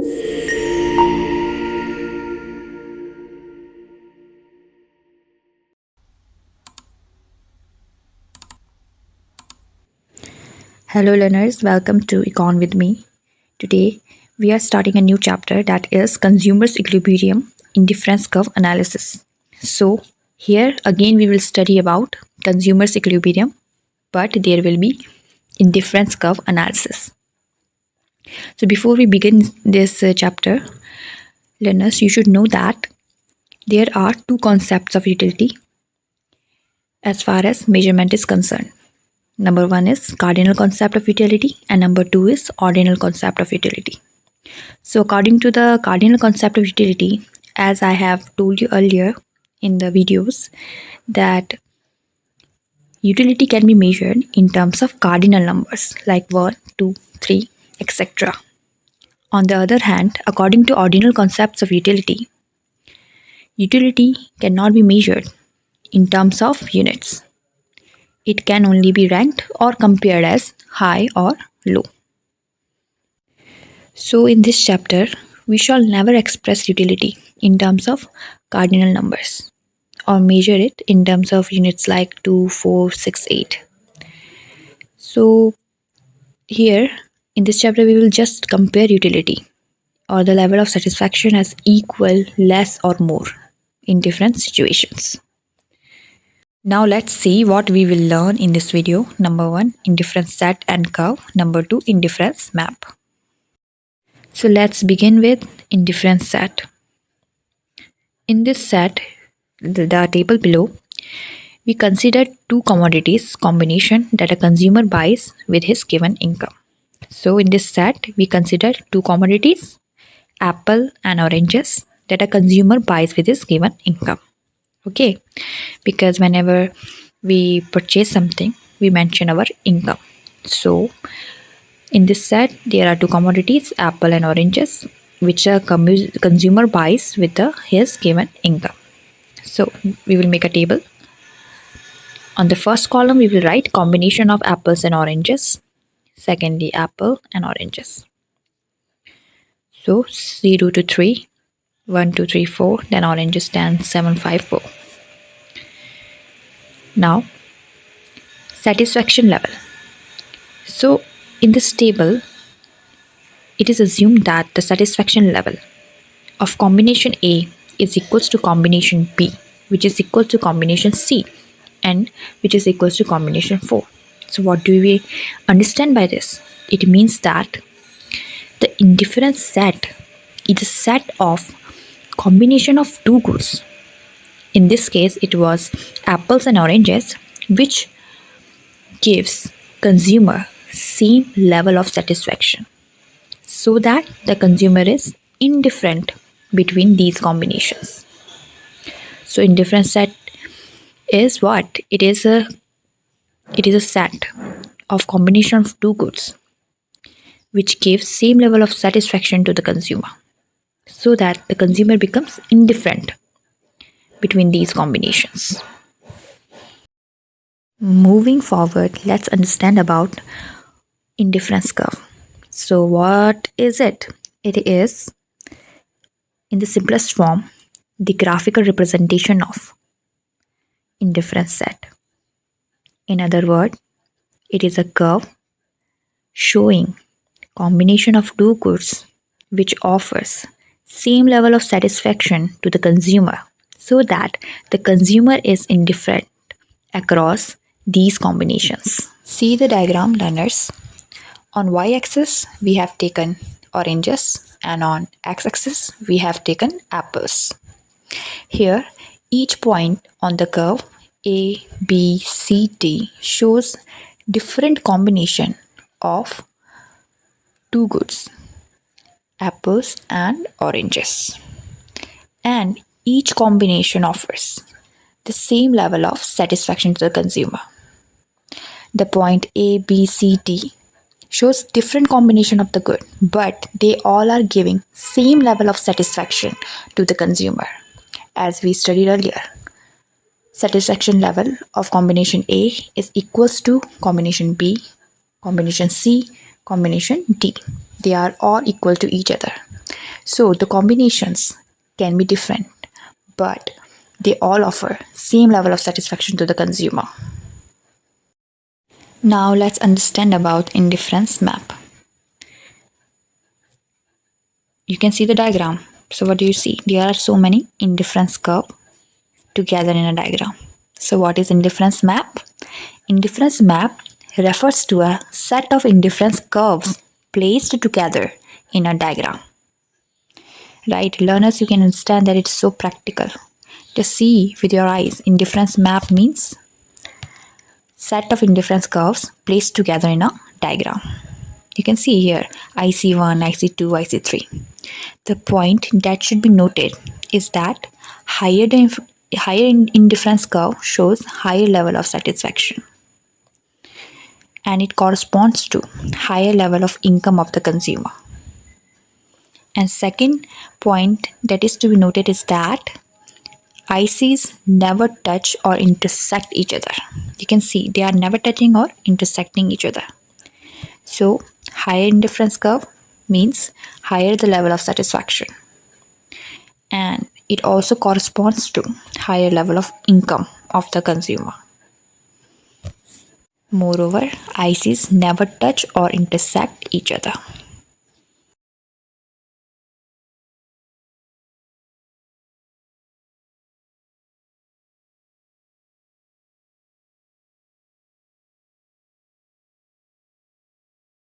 Hello, learners. Welcome to Econ with me. Today, we are starting a new chapter that is Consumers Equilibrium Indifference Curve Analysis. So, here again, we will study about consumers equilibrium, but there will be indifference curve analysis. So, before we begin this chapter, learners, you should know that there are two concepts of utility as far as measurement is concerned. Number one is cardinal concept of utility, and number two is ordinal concept of utility. So, according to the cardinal concept of utility, as I have told you earlier in the videos, that utility can be measured in terms of cardinal numbers like 1, 2, 3, etc. On the other hand, according to ordinal concepts of utility, utility cannot be measured in terms of units. It can only be ranked or compared as high or low. So, in this chapter, we shall never express utility in terms of cardinal numbers or measure it in terms of units like 2, 4, 6, 8. So, here in this chapter, we will just compare utility or the level of satisfaction as equal, less, or more in different situations. Now, let's see what we will learn in this video. Number one, indifference set and curve. Number two, indifference map. So let's begin with indifference set. In this set, the table below, we consider two commodities combination that a consumer buys with his given income. So in this set, we consider two commodities, apple and oranges, that a consumer buys with his given income. Okay, because whenever we purchase something, we mention our income. So in this set, there are two commodities, apple and oranges, which a consumer buys with his given income. So we will make a table. On the first column, we will write combination of apples and oranges. Secondly, apple and oranges. So 0 to 3, 1, 2, 3, 4, then oranges 10, 7, 5, 4. Now, satisfaction level. So in this table, it is assumed that the satisfaction level of combination A is equals to combination B, which is equal to combination C, and which is equals to combination 4. So what do we understand by this? It means that the indifference set is a set of combination of two goods. In this case, it was apples and oranges, which gives consumer same level of satisfaction, so that the consumer is indifferent between these combinations. So indifference set is what? It is a set of combination of two goods which gives same level of satisfaction to the consumer, so that the consumer becomes indifferent between these combinations. Moving forward, let's understand about indifference curve. So what is it? It is, in the simplest form, the graphical representation of indifference set. In other words, it is a curve showing combination of two goods which offers same level of satisfaction to the consumer, so that the consumer is indifferent across these combinations. See the diagram, learners. On y-axis, we have taken oranges, and on x-axis, we have taken apples. Here, each point on the curve A, B, C, D shows different combination of two goods, apples and oranges. And each combination offers the same level of satisfaction to the consumer. The point A, B, C, D shows different combination of the good, but they all are giving same level of satisfaction to the consumer. As we studied earlier, satisfaction level of combination A is equals to combination B, combination C, combination D. They are all equal to each other. So the combinations can be different, but they all offer same level of satisfaction to the consumer. Now let's understand about indifference map. You can see the diagram. So what do you see? There are so many indifference curve together in a diagram. So what is indifference map? Indifference map refers to a set of indifference curves placed together in a diagram. Right, learners, you can understand that it's so practical. Just see with your eyes. Indifference map means set of indifference curves placed together in a diagram. You can see here IC1, IC2, IC3. The point that should be noted is that higher indifference curve shows higher level of satisfaction, and it corresponds to higher level of income of the consumer. And second point that is to be noted is that ICs never touch or intersect each other. You can see they are never touching or intersecting each other. So higher indifference curve means higher the level of satisfaction, and it also corresponds to higher level of income of the consumer. Moreover, ICs never touch or intersect each other.